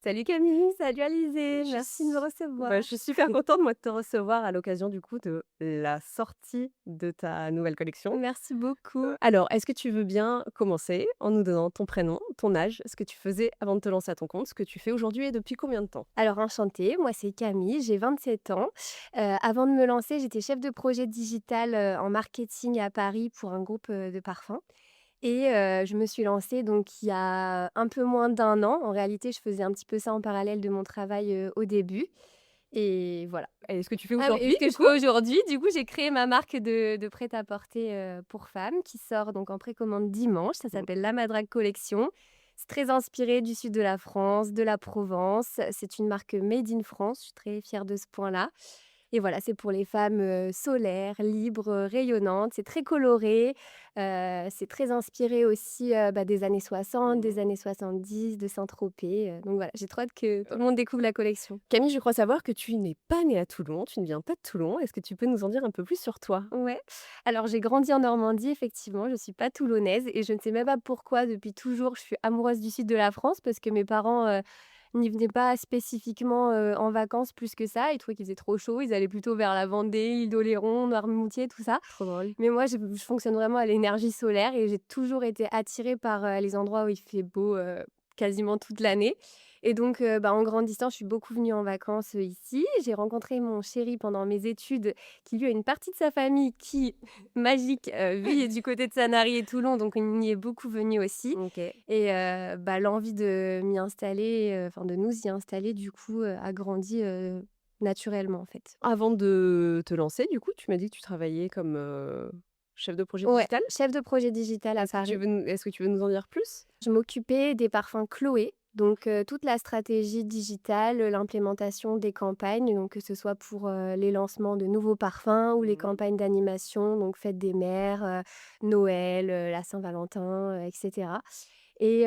Salut Camille, Salut Alizé, je merci de me suis recevoir. je suis super contente moi de te recevoir à l'occasion du coup de la sortie de ta nouvelle collection. Merci beaucoup. Alors, est-ce que tu veux bien commencer en nous donnant ton prénom, ton âge, ce que tu faisais avant de te lancer à ton compte, ce que tu fais aujourd'hui et depuis combien de temps? Alors enchantée, moi c'est Camille, j'ai 27 ans. Avant de me lancer, j'étais chef de projet digital, en marketing à Paris pour un groupe, de parfums et je me suis lancée donc il y a un peu moins d'un an. En réalité, je faisais un petit peu ça en parallèle de mon travail, au début et voilà. Et ce que tu fais Ah oui, et ce aujourd'hui que du je coup? fais aujourd'hui, du coup, j'ai créé ma marque de prêt-à-porter, pour femmes qui sort donc en précommande dimanche. Ça Mmh. s'appelle la Madrague Collection. C'est très inspiré du sud de la France, de la Provence. C'est une marque made in France. Je suis très fière de ce point-là. Et voilà, c'est pour les femmes, solaires, libres, rayonnantes. C'est très coloré, c'est très inspiré aussi, des années 60, des Mmh. années 70, de Saint-Tropez, donc voilà, j'ai trop hâte que tout le monde découvre la collection. Camille, je crois savoir que tu n'es pas née à Toulon, tu ne viens pas de Toulon. Est-ce que tu peux nous en dire un peu plus sur toi? Ouais. Alors j'ai grandi en Normandie effectivement, je suis pas toulonnaise et je ne sais même pas pourquoi depuis toujours je suis amoureuse du sud de la France parce que mes parents, n'y venaient pas spécifiquement, en vacances plus que ça. Ils trouvaient qu'il faisait trop chaud, ils allaient plutôt vers la Vendée, l'île d'Oléron, Noirmoutier, tout ça. Trop drôle. Mais moi je fonctionne vraiment à l'énergie solaire et j'ai toujours été attirée par, les endroits où il fait beau, quasiment toute l'année et donc en grandissant, je suis beaucoup venue en vacances, ici. J'ai rencontré mon chéri pendant mes études qui lui a une partie de sa famille qui, magique, vit du côté de Sanary et Toulon, donc on y est beaucoup venu aussi OK. et l'envie de m'y installer, enfin de nous y installer du coup, a grandi, naturellement en fait. Avant de te lancer du coup, tu m'as dit que tu travaillais comme, chef de projet Ouais, digital? chef de projet digital à Paris. Est-ce que tu veux nous en dire plus? Je m'occupais des parfums Chloé, donc toute la stratégie digitale, l'implémentation des campagnes, donc que ce soit pour, les lancements de nouveaux parfums ou les Mmh. campagnes d'animation, donc fête des mères, Noël, la Saint-Valentin, et cetera et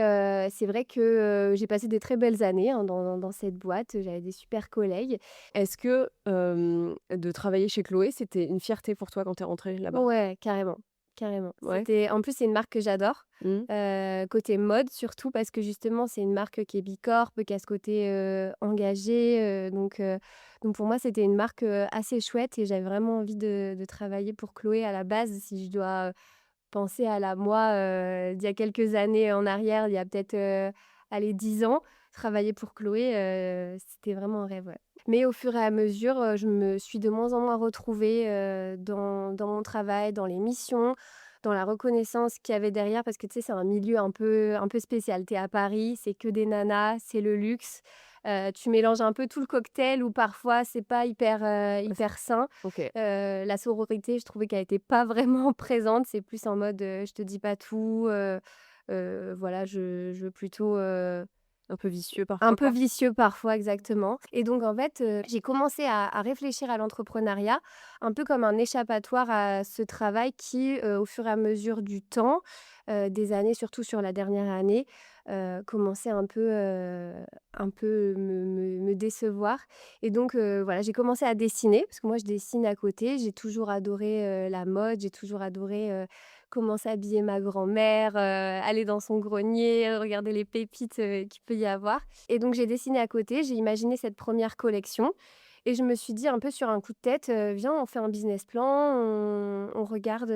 c'est vrai que, j'ai passé des très belles années, hein, dans cette boîte. J'avais des super collègues. Est-ce que, de travailler chez Chloé, c'était une fierté pour toi quand tu es rentrée là-bas? Ouais, carrément, carrément. Ouais? C'était en plus, c'est une marque que j'adore, Mmh. côté mode surtout parce que justement, c'est une marque qui est bicorp, qui a ce côté, engagé, donc pour moi, c'était une marque, assez chouette et j'avais vraiment envie de travailler pour Chloé à la base. Si je dois, penser à la moi, d'il y a quelques années en arrière, il y a peut-être, allez 10 ans, travailler pour Chloé, c'était vraiment un rêve, ouais. Mais au fur et à mesure, je me suis de moins en moins retrouvée, dans mon travail, dans les missions, dans la reconnaissance qu'il y avait derrière parce que tu sais, c'est un milieu un peu spécial. Tu es à Paris, c'est que des nanas, c'est le luxe. Tu mélanges un peu tout le cocktail ou parfois c'est pas hyper, Ah c hyper sain. OK. La sororité, je trouvais qu'elle était pas vraiment présente. C'est plus en mode, je te dis pas tout, voilà, je veux plutôt, Un peu vicieux un parfois, peu quoi? vicieux parfois, exactement et donc en fait, j'ai commencé à réfléchir à l'entrepreneuriat un peu comme un échappatoire à ce travail qui, au fur et à mesure du temps, des années, surtout sur la dernière année, commençait un peu me décevoir et donc voilà, j'ai commencé à dessiner parce que moi je dessine à côté. J'ai toujours adoré, la mode, j'ai toujours adoré, comment s'habiller ma grand-mère, aller dans son grenier, regarder les pépites, qu'il peut y avoir et donc j'ai dessiné à côté, j'ai imaginé cette première collection et je me suis dit un peu sur un coup de tête, «Viens, on fait un business plan, on regarde,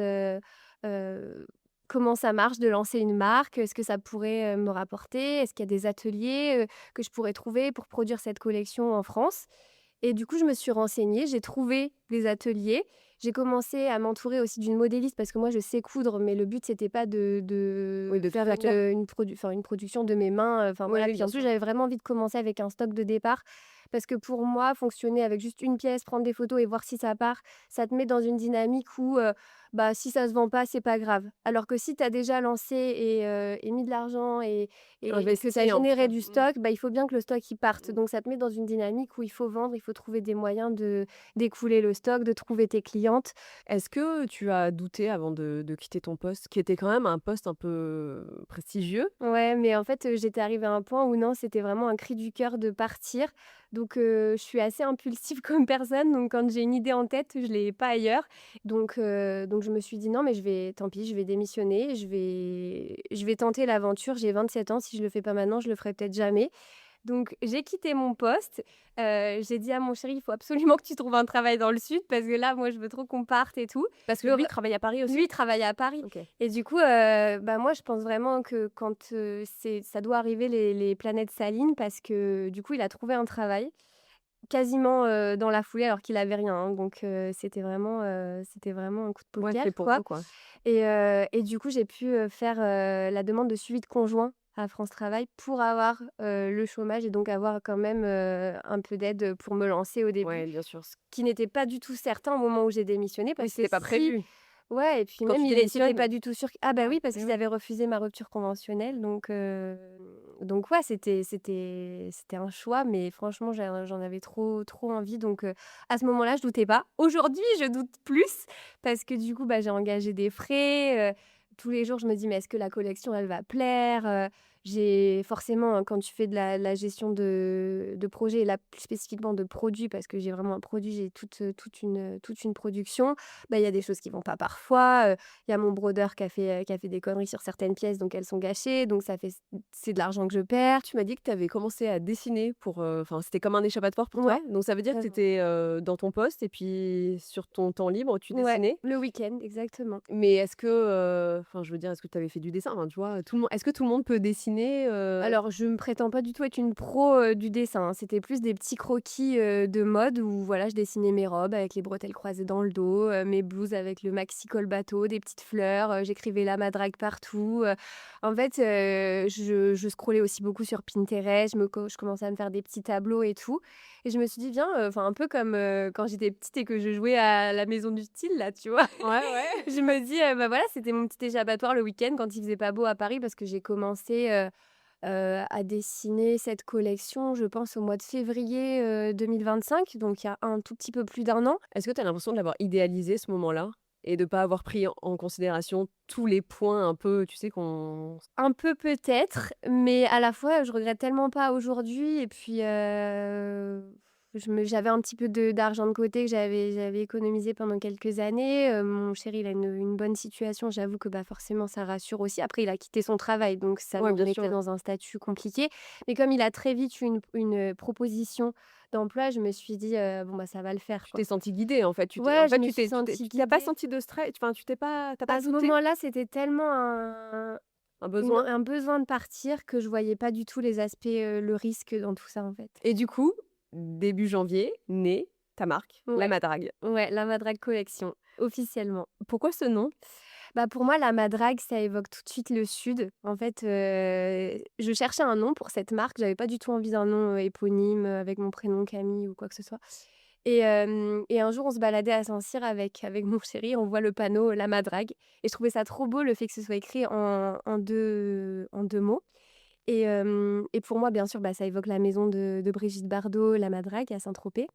heu, comment ça marche de lancer une marque. Est-ce que ça pourrait, me rapporter? Est-ce qu'il y a des ateliers, que je pourrais trouver pour produire cette collection en France?» Et du coup, je me suis renseignée, j'ai trouvé des ateliers. J'ai commencé à m'entourer aussi d'une modéliste parce que moi, je sais coudre, mais le but, c'était pas Oui, de de tout faire faire toi? une production de mes mains, enfin Oui, voilà. oui, Puis bien en plus, sûr. j'avais vraiment envie de commencer avec un stock de départ parce que pour moi, fonctionner avec juste une pièce, prendre des photos et voir si ça part, ça te met dans une dynamique où, si ça se vend pas, c'est pas grave. Alors que si tu as déjà lancé et mis de l'argent et que tu as Investi un généré peu. du Mmh. stock, il faut bien que le stock, il parte. Mmh. Donc ça te met dans une dynamique où il faut vendre, il faut trouver des moyens de d'écouler le stock, de trouver tes clientes. Est-ce que tu as douté avant de quitter ton poste, qui était quand même un poste un peu prestigieux? Ouais, mais en fait, j'étais arrivée à un point où non, c'était vraiment un cri du cœur de partir. Donc je suis assez impulsive comme personne, donc quand j'ai une idée en tête, je l'ai pas ailleurs. Donc je me suis dit: «Non, mais je vais tant pis, je vais démissionner, je vais tenter l'aventure. J'ai 27 ans, si je le fais pas maintenant, je le ferai peut-être jamais». Donc j'ai quitté mon poste, j'ai dit à mon chéri: «Il faut absolument que tu trouves un travail dans le sud parce que là, moi, je veux trop qu'on parte et tout». Parce que Le lui, re il travaille à Paris aussi? Lui, il travaille à Paris OK. et du coup, bah, moi, je pense vraiment que quand, ça doit arriver, les planètes s'alignent parce que, du coup, il a trouvé un travail quasiment, dans la foulée alors qu'il avait rien, hein, donc c'était vraiment un coup de Ouais, fait poker, pour quoi vous, quoi. et du coup, j'ai pu, faire, la demande de suivi de conjoint à France Travail pour avoir, le chômage et donc avoir quand même, un peu d'aide, pour me lancer au début, Ouais, bien sûr. qui n'était pas du tout certain au moment où j'ai démissionné Oui, parce que c'était pas si prévu. ouais et puis Quand même tu c'était démissionnes pas du tout sûr ah bah, oui, parce eh qu'ils oui. avaient refusé ma rupture conventionnelle donc ouais, c'était un choix mais franchement, j'en avais trop, trop envie donc à ce moment-là, je doutais pas. Aujourd'hui, je doute plus parce que du coup, bah, j'ai engagé des frais, tous les jours, je me dis: «Mais est-ce que la collection, elle va plaire?» J'ai forcément, hein, quand tu fais de la gestion de projet et là, plus spécifiquement de produits parce que j'ai vraiment un produit, j'ai toute une production, bah, il y a des choses qui vont pas parfois, il y a mon brodeur qui a fait des conneries sur certaines pièces, donc elles sont gâchées, donc ça fait c'est de l'argent que je perds. Tu m'as dit que tu avais commencé à dessiner pour, enfin, c'était comme un échappatoire pour Ouais, toi? Donc ça veut dire que tu vraiment. étais, dans ton poste et puis sur ton temps libre, tu Ouais, dessinais? le week-end, exactement. Mais est-ce que, enfin, je veux dire, est-ce que tu avais fait du dessin? Enfin, tu vois, tout le monde est-ce que tout le monde peut dessiner, Alors, je me prétends pas du tout être une pro, du dessin, hein. C'était plus des petits croquis, de mode où voilà, je dessinais mes robes avec les bretelles croisées dans le dos, mes blouses avec le maxi col bateau, des petites fleurs, j'écrivais la madrague partout, en fait, je scrollais aussi beaucoup sur Pinterest, je commençais à me faire des petits tableaux et tout et je me suis dit: «Viens», enfin un peu comme, quand j'étais petite et que je jouais à la maison du style là, tu vois? Ouais, ouais. Je me dis, bah, voilà, c'était mon petit échappatoire le week-end quand il faisait pas beau à Paris parce que j'ai commencé, à dessiner cette collection, je pense au mois de février, 2025, donc il y a un tout petit peu plus d'un an. Est-ce que tu as l'impression de l'avoir idéalisé ce moment-là et de pas avoir pris en considération tous les points un peu, tu sais, qu'on Un peu peut-être, mais à la fois, je regrette tellement pas aujourd'hui et puis, j'avais un petit peu d'argent de côté que j'avais économisé pendant quelques années. Mon chéri, il a une bonne situation, j'avoue que, bah, forcément ça rassure aussi. Après il a quitté son travail, donc ça ouais, nous bien sûr, remettait ouais. dans un statut compliqué. Mais comme il a très vite eu une proposition d'emploi, je me suis dit: «Bon, bah, ça va le faire, Tu quoi». t'es sentie guidée, en fait, Ouais, je me tu suis t'es sentie tu t'as pas guidée. senti de stress, enfin, tu pas À ce douté? moment-là, c'était tellement un Un besoin? un besoin de partir que je voyais pas du tout les aspects, le risque dans tout ça, en fait. Et du coup, début janvier, naît ta marque, La Ouais, Madrague. ouais, la Madrague collection, officiellement. Pourquoi ce nom? Bah, pour moi, la Madrague, ça évoque tout de suite le sud. En fait, je cherchais un nom pour cette marque. J'avais pas du tout envie d'un nom, éponyme, avec mon prénom Camille ou quoi que ce soit et un jour, on se baladait à Saint-Cyr avec mon chéri, on voit le panneau La Madrague et je trouvais ça trop beau, le fait que ce soit écrit en 2 mots et pour moi, bien sûr, bah, ça évoque la maison de Brigitte Bardot, La Madrague, à Saint-Tropez.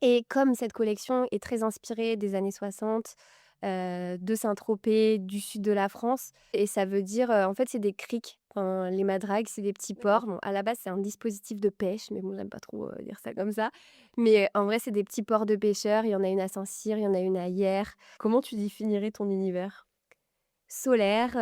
Et comme cette collection est très inspirée des années 60, de Saint-Tropez, du sud de la France et ça veut dire, en fait, c'est des criques. Enfin, les madragues, c'est des petits D'accord. ports. Bon, à la base, c'est un dispositif de pêche, mais bon, j'aime pas trop, dire ça comme ça. Mais, en vrai, c'est des petits ports de pêcheurs. Il y en a une à Saint-Cyr, il y en a une à Hyères. Comment tu définirais ton univers? Solaire,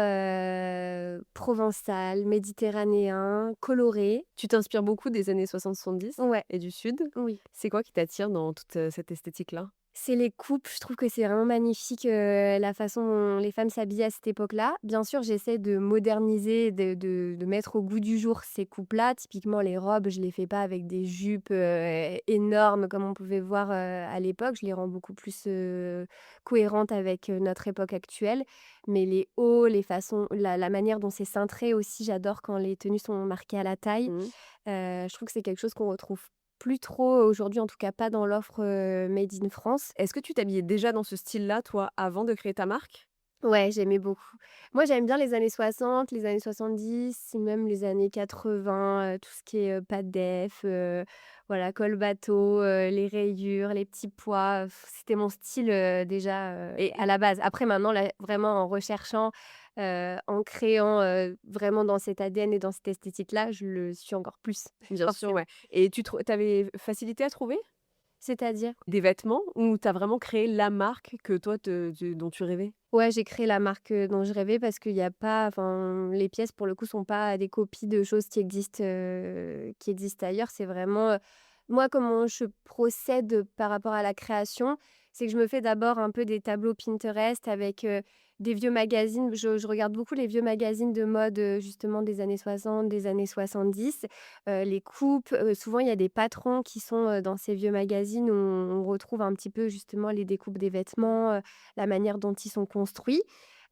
provençal, méditerranéen, coloré. Tu t'inspires beaucoup des années 60-70 Ouais, et du sud. oui. C'est quoi qui t'attire dans toute, cette esthétique-là? C'est les coupes, je trouve que c'est vraiment magnifique, la façon dont les femmes s'habillaient à cette époque-là. Bien sûr, j'essaie de moderniser, de mettre au goût du jour ces coupes-là. Typiquement, les robes, je les fais pas avec des jupes, énormes comme on pouvait voir, à l'époque. Je les rends beaucoup plus, cohérentes avec, notre époque actuelle. Mais les hauts, les façons la manière dont c'est cintré aussi, j'adore quand les tenues sont marquées à la taille. Mmh. Je trouve que c'est quelque chose qu'on retrouve plus trop aujourd'hui, en tout cas pas dans l'offre, made in France. Est-ce que tu t'habillais déjà dans ce style-là, toi, avant de créer ta marque? Ouais, j'aimais beaucoup. Moi, j'aime bien les années 60, les années 70, même les années 80, tout ce qui est, pas def, voilà, col bateau, les rayures, les petits pois, c'était mon style, déjà, et à la base. Après maintenant, là, vraiment en recherchant, en créant, vraiment dans cet ADN et dans cette esthétique-là, je le suis encore plus, Bien sûr, forcément. ouais. Et tu avais facilité à trouver? C'est-à-dire? Des vêtements où tu as vraiment créé la marque que toi dont tu rêvais? Ouais, j'ai créé la marque, dont je rêvais parce qu'il y a pas enfin, les pièces pour le coup sont pas des copies de choses qui existent ailleurs. C'est vraiment, moi comment je procède par rapport à la création, c'est que je me fais d'abord un peu des tableaux Pinterest avec, des vieux magazines. Je regarde beaucoup les vieux magazines de mode, justement des années 60, des années 70, les coupes, souvent il y a des patrons qui sont, dans ces vieux magazines où on retrouve un petit peu justement les découpes des vêtements, la manière dont ils sont construits.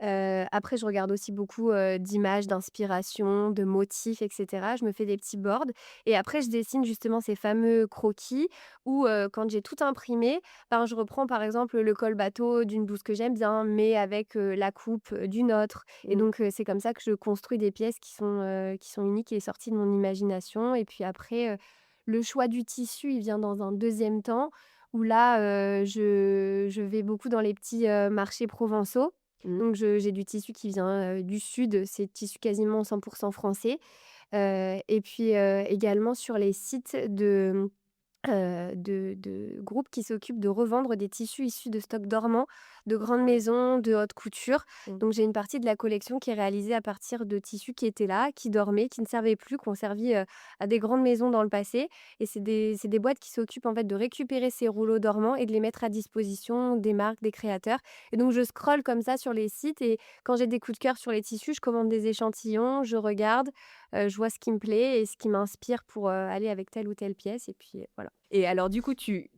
Après je regarde aussi beaucoup, d'images, d'inspiration, de motifs et cetera. Je me fais des petits boards et après je dessine justement ces fameux croquis où, quand j'ai tout imprimé, ben, je reprends par exemple le col bateau d'une blouse que j'aime bien, mais avec, la coupe, d'une autre et Mmh. donc c'est comme ça que je construis des pièces qui sont uniques et sorties de mon imagination et puis après, le choix du tissu, il vient dans un deuxième temps où là, je vais beaucoup dans les petits, marchés provençaux. Mmh. Donc j'ai du tissu qui vient, du sud, c'est tissu quasiment 100 français, et puis, également sur les sites de groupes qui s'occupent de revendre des tissus issus de stocks dormants, de grandes Oui. maisons, de haute couture. Mmh. Donc j'ai une partie de la collection qui est réalisée à partir de tissus qui étaient là, qui dormaient, qui ne servaient plus, qui ont servi, à des grandes maisons dans le passé et c'est des boîtes qui s'occupent en fait de récupérer ces rouleaux dormants et de les mettre à disposition des marques, des créateurs et donc je scrolle comme ça sur les sites et quand j'ai des coups de cœur sur les tissus, je commande des échantillons, je regarde, je vois ce qui me plaît et ce qui m'inspire pour, aller avec telle ou telle pièce et puis, voilà. Et alors du coup, tu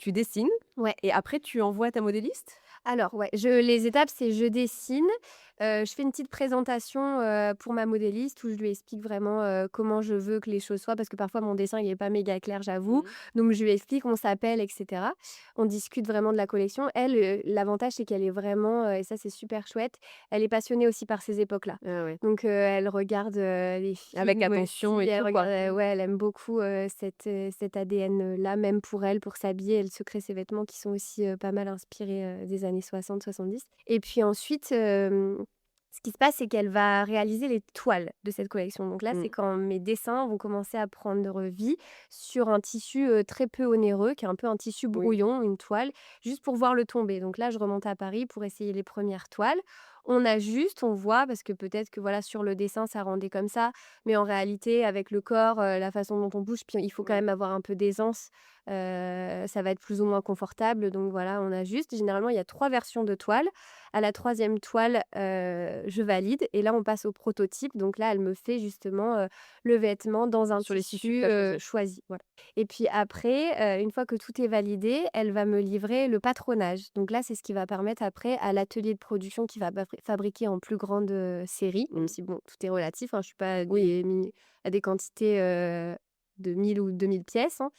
dessines Ouais. et après tu envoies à ta modéliste? Alors ouais, les étapes, c'est je dessine, je fais une petite présentation, pour ma modéliste où je lui explique vraiment, comment je veux que les choses soient parce que parfois mon dessin il est pas méga clair, j'avoue. Mmh. Donc je lui explique, on s'appelle et cetera. On discute vraiment de la collection. Elle, l'avantage c'est qu'elle est vraiment, et ça c'est super chouette, elle est passionnée aussi par ces époques-là. Ah ouais. Donc elle regarde, les Avec films attention aussi, et elle tout quoi. regarde, ouais, elle aime beaucoup, cet ADN, là, même pour elle, pour s'habiller, elle se crée ses vêtements qui sont aussi, pas mal inspirés, des années 60-70 et puis ensuite, ce qui se passe, c'est qu'elle va réaliser les toiles de cette collection. Donc là, c'est Mmh. quand mes dessins vont commencer à prendre vie sur un tissu, très peu onéreux, qui est un peu un tissu Oui. brouillon, une toile, juste pour voir le tomber. Donc là, je remonte à Paris pour essayer les premières toiles. On ajuste, on voit parce que peut-être que voilà, sur le dessin, ça rendait comme ça, mais en réalité, avec le corps, la façon dont on bouge, puis il faut quand Oui. même avoir un peu d'aisance, ça va être plus ou moins confortable. Donc voilà, on ajuste. Généralement, il y a 3 versions de toiles. À la troisième toile, je valide et là, on passe au prototype. Donc là, elle me fait justement, le vêtement dans un Sur les tissus que tu tissu, as choisis. choisi, voilà. Et puis après, une fois que tout est validé, elle va me livrer le patronage. Donc là, c'est ce qui va permettre après à l'atelier de production qui va fabriquer en plus grande, série, même Mmh. si bon, tout est relatif, hein, je suis pas Oui. à des quantités, de 1000 ou 2000 pièces, hein.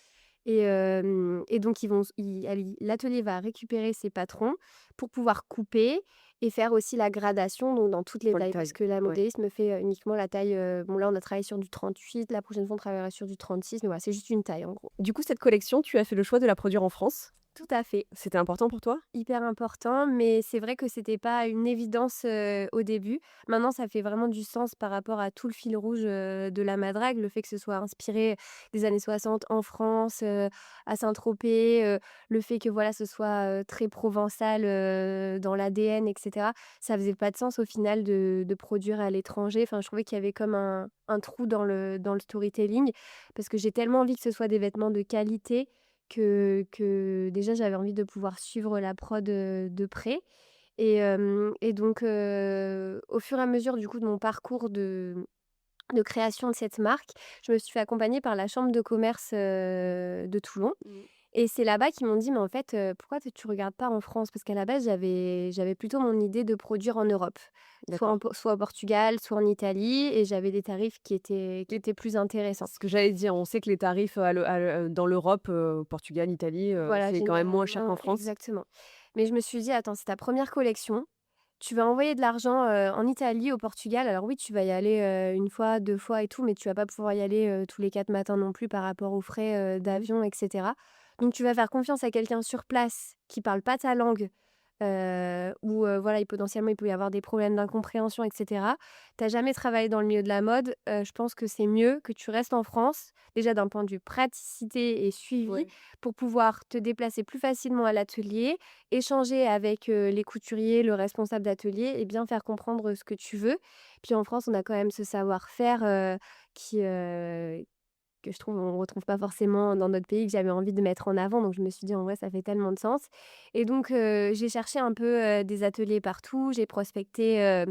Et donc ils vont s ils elle l'atelier va récupérer ses patrons pour pouvoir couper et faire aussi la gradation, donc dans toutes les Pour les tailles. Parce tailles. que la Ouais. modéliste me fait, uniquement la taille, bon là on a travaillé sur du 38, la prochaine fois on travaillera sur du 36, mais voilà, c'est juste une taille en gros. Du coup, cette collection, tu as fait le choix de la produire en France. Tout à fait. C'était important pour toi? Hyper important, mais c'est vrai que c'était pas une évidence, au début. Maintenant, ça fait vraiment du sens par rapport à tout le fil rouge, de la Madrague, le fait que ce soit inspiré des années 60 en France, à Saint-Tropez, le fait que voilà, ce soit, très provençal, dans l'ADN et cetera. Ça faisait pas de sens au final de produire à l'étranger. Enfin, je trouvais qu'il y avait comme un trou dans le storytelling parce que j'ai tellement envie que ce soit des vêtements de qualité que déjà j'avais envie de pouvoir suivre la prod, de près et donc au fur et à mesure du coup de mon parcours de création de cette marque, je me suis fait accompagner par la chambre de commerce, de Toulon Mmh. et c'est là-bas qu'ils m'ont dit: «Mais en fait, pourquoi tu regardes pas en France?» parce qu'à la base j'avais plutôt mon idée de produire en Europe, D'accord. soit au Portugal, soit en Italie et j'avais des tarifs qui étaient plus intéressants. Ce que j'allais dire, on sait que les tarifs, dans l'Europe, Portugal, Italie, Voilà, c'est quand même moins cher généralement qu'en France. exactement. Mais je me suis dit: «Attends, c'est ta première collection, tu vas envoyer de l'argent, en Italie, au Portugal. Alors oui, tu vas y aller, 1 fois, 2 fois et tout, mais tu vas pas pouvoir y aller, tous les 4 matins non plus par rapport aux frais, Mmh. d'avion et cetera. Donc tu vas faire confiance à quelqu'un sur place qui parle pas ta langue, où voilà, et potentiellement, il peut y avoir des problèmes d'incompréhension et cetera. Tu as jamais travaillé dans le milieu de la mode, je pense que c'est mieux que tu restes en France, déjà d'un point de vue praticité et suivi, Ouais. pour pouvoir te déplacer plus facilement à l'atelier, échanger avec, les couturiers, le responsable d'atelier et bien faire comprendre, ce que tu veux. Puis en France, on a quand même ce savoir-faire, qui, que je trouve on retrouve pas forcément dans notre pays, que j'avais envie de mettre en avant. Donc je me suis dit: «En vrai, ça fait tellement de sens» et donc j'ai cherché un peu, des ateliers partout. J'ai prospecté,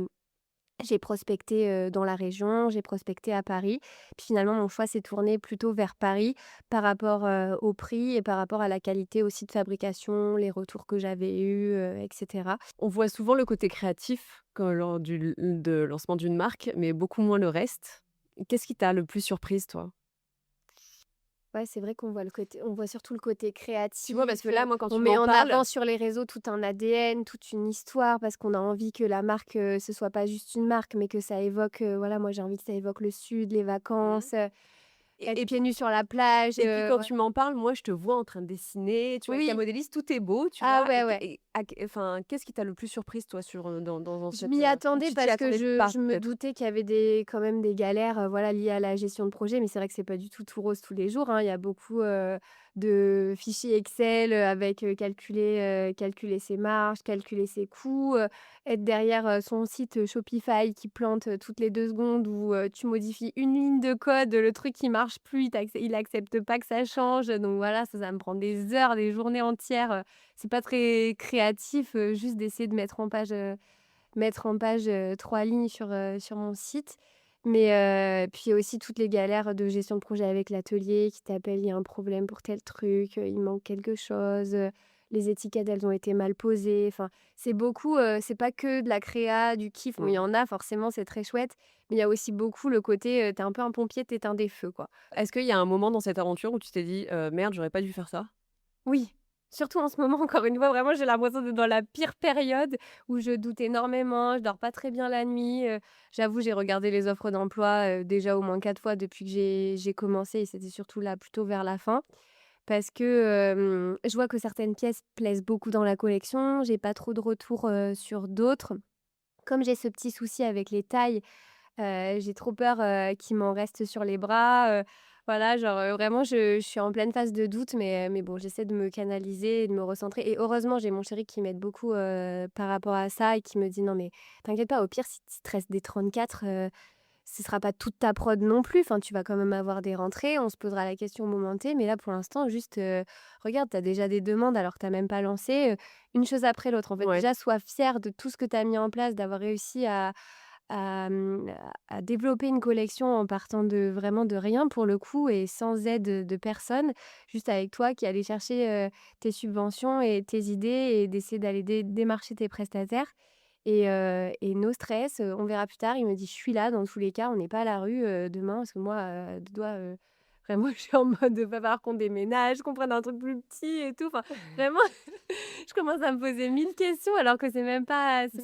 dans la région, j'ai prospecté à Paris. Puis finalement, mon choix s'est tourné plutôt vers Paris par rapport, au prix et par rapport à la qualité aussi de fabrication, les retours que j'avais eus, et cetera. On voit souvent le côté créatif quand lors de lancement d'une marque, mais beaucoup moins le reste. Qu'est-ce qui t'a le plus surprise, toi? Ouais, c'est vrai on voit surtout le côté Tu vois? Parce créatif, que là, moi, quand on tu met m'en en parles. avant sur les réseaux tout un ADN, toute une histoire parce qu'on a envie que la marque, ce soit pas juste une marque, mais que ça évoque, voilà, moi j'ai envie que ça évoque le sud, les Mmh. vacances, être Et pieds nus sur la plage, Et puis quand ouais. tu m'en parles, moi, je te vois en train de dessiner, tu vois? Avec ta Oui, modéliste, tout est beau, tu ah vois? ouais, ouais. Enfin, qu'est-ce qui t'a le plus surprise, toi, dans Je cette, m'y ou attendais tu t'y parce que attendais je pas, je me peut-être? doutais qu'il y avait quand même des galères, voilà, liées à la gestion de projet, mais c'est vrai que c'est pas du tout rose tous les jours, hein. Il y a beaucoup, de fichiers Excel, avec, calculer ses marges, calculer ses coûts, être derrière, son site, Shopify qui plante, toutes les 2 secondes où, tu modifies une ligne de code, le truc il marche plus, il accepte pas que ça change, donc voilà, ça me prend des heures, des journées entières, c'est pas très créatif, juste d'essayer de mettre en page, 3 lignes sur mon site. Mais puis aussi toutes les galères de gestion de projet avec l'atelier qui t'appelle: «Il y a un problème pour tel truc, il manque quelque chose, les étiquettes, elles ont été mal posées». Enfin, c'est beaucoup, c'est pas que de la créa, du kiff. Bon, il y Mmh. en a forcément, c'est très chouette, mais il y a aussi beaucoup le côté, tu un peu un pompier, tu des feux, quoi. Est-ce qu'il y a un moment dans cette aventure où tu t'es dit: «Merde, j'aurais pas dû faire ça»? Oui, surtout en ce moment, encore une fois, vraiment, j'ai l'impression d'être dans la pire période où je doute énormément, je dors pas très bien la nuit. J'avoue, j'ai regardé les offres d'emploi, déjà au moins 4 fois depuis que j'ai commencé et c'était surtout là, plutôt vers la fin. Parce que, je vois que certaines pièces plaisent beaucoup dans la collection, j'ai pas trop de retours, sur d'autres. Comme j'ai ce petit souci avec les tailles, j'ai trop peur, qu'il m'en reste sur les bras, voilà, genre, vraiment je suis en pleine phase de doute, mais bon, j'essaie de me canaliser et de me recentrer et heureusement, j'ai mon chéri qui m'aide beaucoup, par rapport à ça et qui me dit: «Non mais t'inquiète pas, au pire, si te reste des 34, ce sera pas toute ta prod non plus, enfin, tu vas quand même avoir des rentrées, on se posera la question au moment T, mais là, pour l'instant, juste, regarde, tu as déjà des demandes alors que tu as même pas lancé», une chose après l'autre. En fait, Ouais. déjà, sois fier de tout ce que tu as mis en place, d'avoir réussi à développer une collection en partant de vraiment de rien pour le coup et sans aide, de personne. Juste avec toi qui allais chercher, tes subventions et tes idées et d'essayer d'aller démarcher tes prestataires et no stress, on verra plus tard. Il me dit: «Je suis là dans tous les cas, on n'est pas à la rue, demain». Parce que moi, 2 doigts, vraiment je suis en mode, va falloir qu'on déménage, qu'on prenne un truc plus petit et tout. Enfin, vraiment, je commence à me poser 1000 questions alors que Sorti. c'est même pas Mais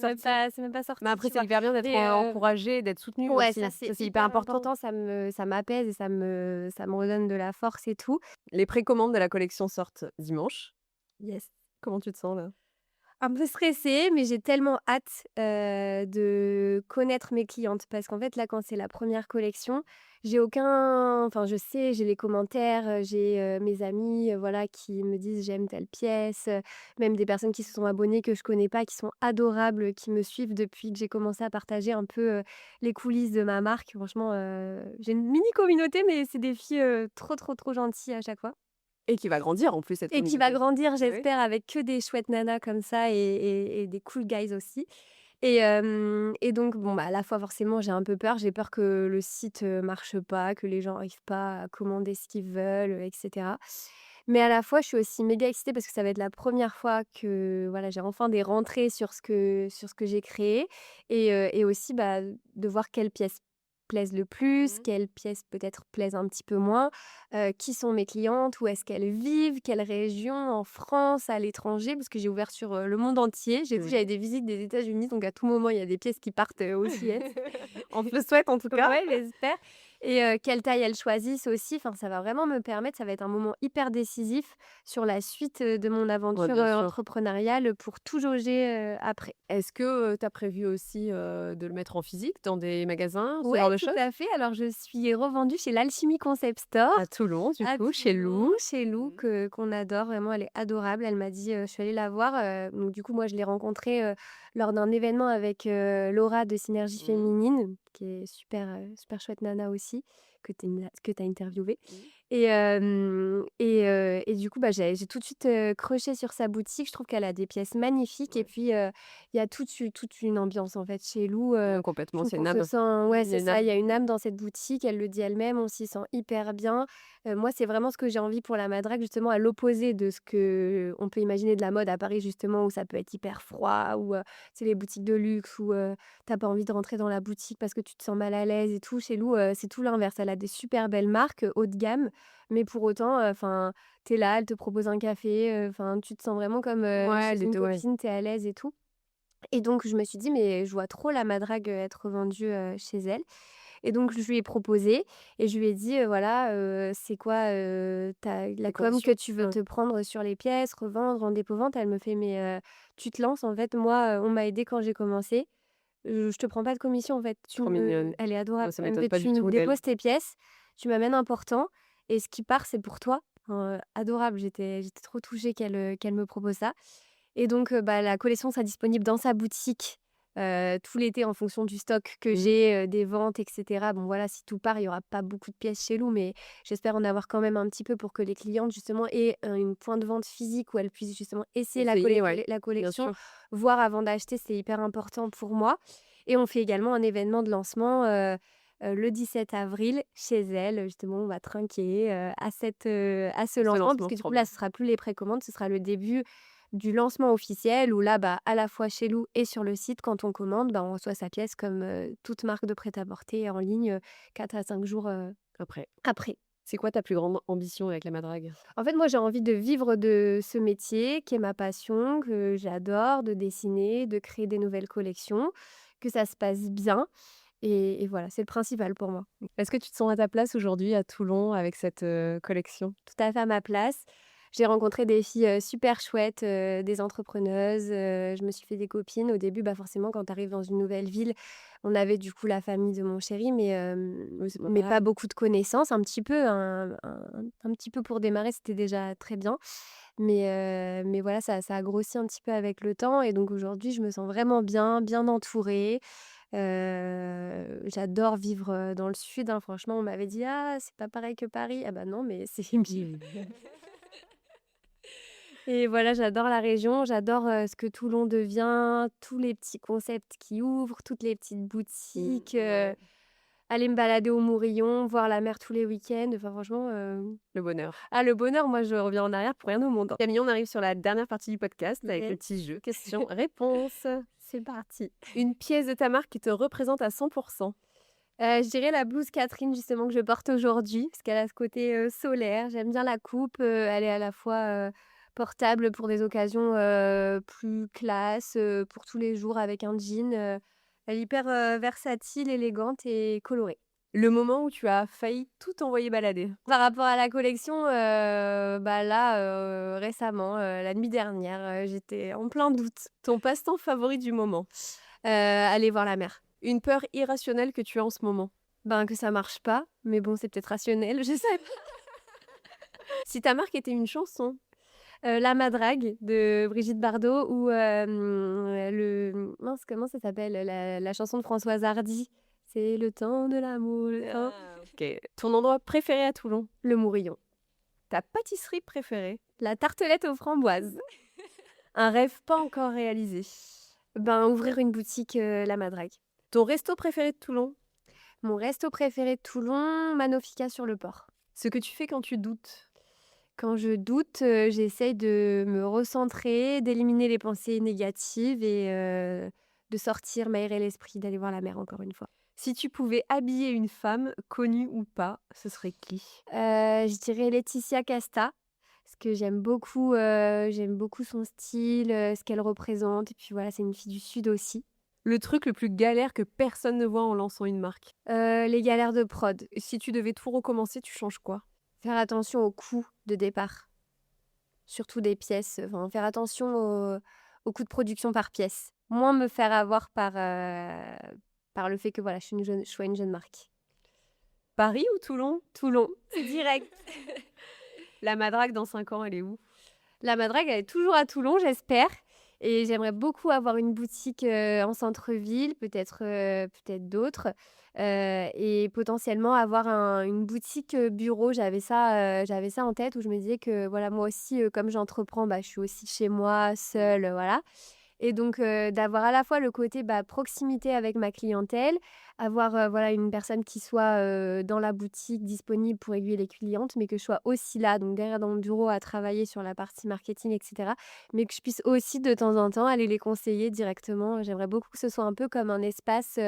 sorti, après, tu c'est vois? hyper bien d'être Et encouragé, d'être soutenu ouais, ça aussi. c'est Ça, c'est hyper hyper important. important, ça m'apaise et ça me redonne de la force et tout. Les précommandes de la collection sortent dimanche. Yes. Comment tu te sens, là? Un peu stressée, mais j'ai tellement hâte, de connaître mes clientes parce qu'en fait, là, quand c'est la première collection, je sais, j'ai les commentaires, j'ai, mes amis, voilà, qui me disent: «J'aime telle pièce», même des personnes qui se sont abonnées que je connais pas, qui sont adorables, qui me suivent depuis que j'ai commencé à partager un peu, les coulisses de ma marque. Franchement, j'ai une mini communauté, mais c'est des filles, trop, trop, trop gentilles à chaque fois. Et qui va grandir, en plus, cette Et qui va communauté. grandir, Oui. j'espère, avec que des chouettes nanas comme ça et des cool guys aussi. Et donc bon, bah, à la fois forcément j'ai un peu peur. J'ai peur que le site, marche pas, que les gens arrivent pas à commander ce qu'ils veulent, et cetera. Mais à la fois, je suis aussi méga excitée parce que ça va être la première fois que, voilà, j'ai enfin des rentrées sur ce que j'ai créé et aussi, bah, de voir quelles pièces plaisent le plus, Mmh. quelles pièces peut-être plaisent un petit peu moins, qui sont mes clientes, où est-ce qu'elles vivent, quelle région, en France, à l'étranger, parce que j'ai ouvert sur, le monde entier. J'ai vu, Mmh. j'avais des visites des États-Unis, donc à tout moment, il y a des pièces qui partent, aux US. On te le souhaite, en tout cas. Ouais, j'espère. et quelle taille elles choisissent aussi. Enfin, ça va vraiment me permettre ça va être un moment hyper décisif sur la suite, de mon Ouais, aventure, bien sûr. entrepreneuriale pour tout jauger, après. Est-ce que, tu as prévu aussi, de le mettre en physique dans des magasins, ce Ouais, genre de tout choses? à fait. Alors je suis revendue chez l'Alchimie Concept Store À Toulon, du à coup, chez Toulon, Lou. chez Lou Mmh. qu'on adore vraiment, elle est adorable. Elle m'a dit, je suis allée la voir, donc du coup moi je l'ai rencontrée, lors d'un événement avec, Laura de Synergie Mmh. Féminine, qui est super, super chouette nana aussi, que tu as interviewée Mmh. et du coup, bah, j'ai tout de suite, croché sur sa boutique. Je trouve qu'elle a des pièces magnifiques et Ouais. puis, il y a toute une ambiance en fait chez Lou, Ouais, je complètement, trouve c'est qu'on une se âme. sent Mmh, ouais, il y a c'est une ça, il âme. y a une âme dans cette boutique, elle le dit elle-même, on s'y sent hyper bien. Moi, c'est vraiment ce que j'ai envie pour la Madrague, justement, à l'opposé de ce qu'on peut imaginer de la mode à Paris, justement, où ça peut être hyper froid, où, c'est les boutiques de luxe, où, tu pas envie de rentrer dans la boutique parce que tu te sens mal à l'aise et tout. Chez Lou, c'est tout l'inverse. Elle a des super belles marques, haut de gamme, mais pour autant, enfin, tu es là, elle te propose un café, enfin, tu te sens vraiment comme, Ouais, chez elle une était ouais. copine, tu es à l'aise et tout. Et donc je me suis dit: «Mais je vois trop la Madrague, être vendue, chez elle». Et donc je lui ai proposé et je lui ai dit, «Voilà, c'est quoi, ta la Les com que conditions? tu veux Ouais. te prendre sur les pièces, revendre en dépôt-vente?» Elle me fait: «Mais, tu te lances en fait, moi, on m'a aidée quand j'ai commencé, je te prends pas de commission en fait, tu Trop me» mignonne. elle est Moi, adorable. ça Elle me m'étonne fait: pas «Tu du me tout d'elle. déposes tes pièces, tu m'amènes un portant et ce qui part, c'est pour toi». Adorable, j'étais trop touchée qu'elle me propose ça. Et donc, bah, la collection sera disponible dans sa boutique, tout l'été en fonction du stock que j'ai, des ventes et cetera. Bon voilà, si tout part, il y aura pas beaucoup de pièces chez Lou, mais j'espère en avoir quand même un petit peu pour que les clientes justement aient, une point de vente physique où elles puissent justement essayer Essayer, ouais, la bien collection, sûr. voir avant d'acheter, c'est hyper important pour moi. Et on fait également un événement de lancement, le 17 avril chez elle. Justement, on va trinquer, à ce Ce lancement parce lancement, que du trop coup là, bien. ce sera plus les précommandes, ce sera le début du lancement officiel où là, bah, à la fois chez Lou et sur le site, quand on commande, bah, on reçoit sa pièce comme, toute marque de prêt-à-porter en ligne, 4 à 5 jours, Après. après. C'est quoi ta plus grande ambition avec la Madrague? En fait, moi, j'ai envie de vivre de ce métier qui est ma passion, que j'adore, de dessiner, de créer des nouvelles collections, que ça se passe bien et voilà, c'est le principal pour moi. Est-ce que tu te sens à ta place aujourd'hui à Toulon avec cette, collection? Tout à fait à ma place. J'ai rencontré des filles, super chouettes, des entrepreneuses, je me suis fait des copines. Au début, bah, forcément, quand tu arrives dans une nouvelle ville, on avait du coup la famille de mon chéri, Oui, c'est pas mais pas pareil. beaucoup de connaissances. Un petit peu, un petit peu pour démarrer, c'était déjà très bien. Mais voilà, ça a grossi un petit peu avec le temps et donc aujourd'hui, je me sens vraiment bien, bien entourée. J'adore vivre, dans le sud, hein. Franchement, on m'avait dit: «Ah, c'est pas pareil que Paris». Ah bah non, mais c'est mieux. Et voilà, j'adore la région, j'adore, ce que Toulon devient, tous les petits concepts qui ouvrent, toutes les petites boutiques, Ouais, aller me balader au Mourillon, voir la mer tous les week-ends. Enfin franchement, le bonheur. le bonheur, moi je reviens en arrière pour rien au monde, hein. Camille, on arrive sur la dernière partie du podcast avec le Yes. petit jeu questions-réponses. C'est parti. Une pièce de ta marque qui te représente à 100%. Je dirais la blouse Catherine justement que je porte aujourd'hui, parce qu'elle a ce côté, solaire. J'aime bien la coupe, elle est à la fois, portable pour des occasions, plus classe, pour tous les jours avec un jean, elle est hyper, versatile, élégante et colorée. Le moment où tu as failli tout envoyer balader. Par rapport à la collection, bah, là, récemment, la nuit dernière, j'étais en plein doute. Ton passe-temps favori du moment. Aller voir la mer. Une peur irrationnelle que tu as en ce moment. Ben, que ça marche pas, mais bon, c'est peut-être rationnel, je sais pas. Si ta marque était une chanson. La Madrague de Brigitte Bardot ou mince, comment ça s'appelle? La chanson de Françoise Hardy. C'est le temps de l'amour, le temps Ah, OK. Ton endroit préféré à Toulon? le Mourillon. Ta pâtisserie préférée? La tartelette aux framboises. Un rêve pas encore réalisé? Ben, ouvrir une boutique, La Madrague. Ton resto préféré de Toulon? Mon resto préféré de Toulon, Manofika sur le port. Ce que tu fais quand tu doutes? Quand je doute, j'essaye de me recentrer, d'éliminer les pensées négatives et de sortir, m'aérer l'esprit, d'aller voir la mer encore une fois. Si tu pouvais habiller une femme, connue ou pas, ce serait qui? Je dirais Laetitia Casta, parce que j'aime beaucoup son style, ce qu'elle représente et puis voilà, c'est une fille du sud aussi. Le truc le plus galère que personne ne voit en lançant une marque? Les galères de prod. Et si tu devais tout recommencer, tu changes quoi? Faire attention aux coûts de départ, surtout des pièces, enfin faire attention aux coûts de production par pièce. Moins me faire avoir par le fait que voilà, je sois une jeune marque. Paris ou Toulon? Toulon, c'est direct. La Madrague dans 5 ans, elle est où? La Madrague, elle est toujours à Toulon, j'espère. Et j'aimerais beaucoup avoir une boutique en centre-ville, peut-être d'autres. Et potentiellement avoir une boutique bureau. J'avais ça en tête où je me disais que voilà, moi aussi, comme j'entreprends, bah, je suis aussi chez moi, seule, voilà. Et donc, d'avoir à la fois le côté, bah, proximité avec ma clientèle, avoir, voilà, une personne qui soit, dans la boutique disponible pour aiguiller les clientes, mais que je sois aussi là, donc derrière dans mon bureau à travailler sur la partie marketing et cetera, mais que je puisse aussi de temps en temps aller les conseiller directement. J'aimerais beaucoup que ce soit un peu comme un espace,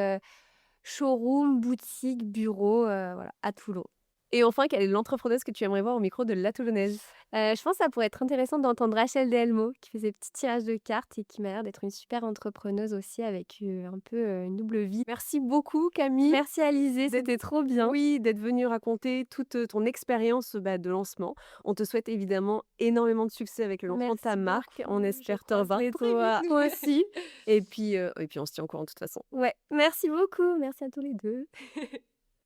showroom, boutique, bureau, voilà, à Toulon. Et enfin, quelle est l'entrepreneuse que tu aimerais voir au micro de La Toulonnaise? Je pense que ça pourrait être intéressant d'entendre Rachel Delmo qui fait ses petits tirages de cartes et qui m'a l'air d'être une super entrepreneuse aussi avec, un peu, une double vie. Merci beaucoup Camille Merci Alizé, d'être c'était trop bien. oui, d'être venue raconter toute, ton expérience, bah, de lancement. On te souhaite évidemment énormément de succès avec le lancement de ta Merci marque. On beaucoup, je espère te croise revoir les très vite, doigts. nous aussi. Et puis on se tient au courant de toute façon. Ouais, merci beaucoup, merci à tous les 2.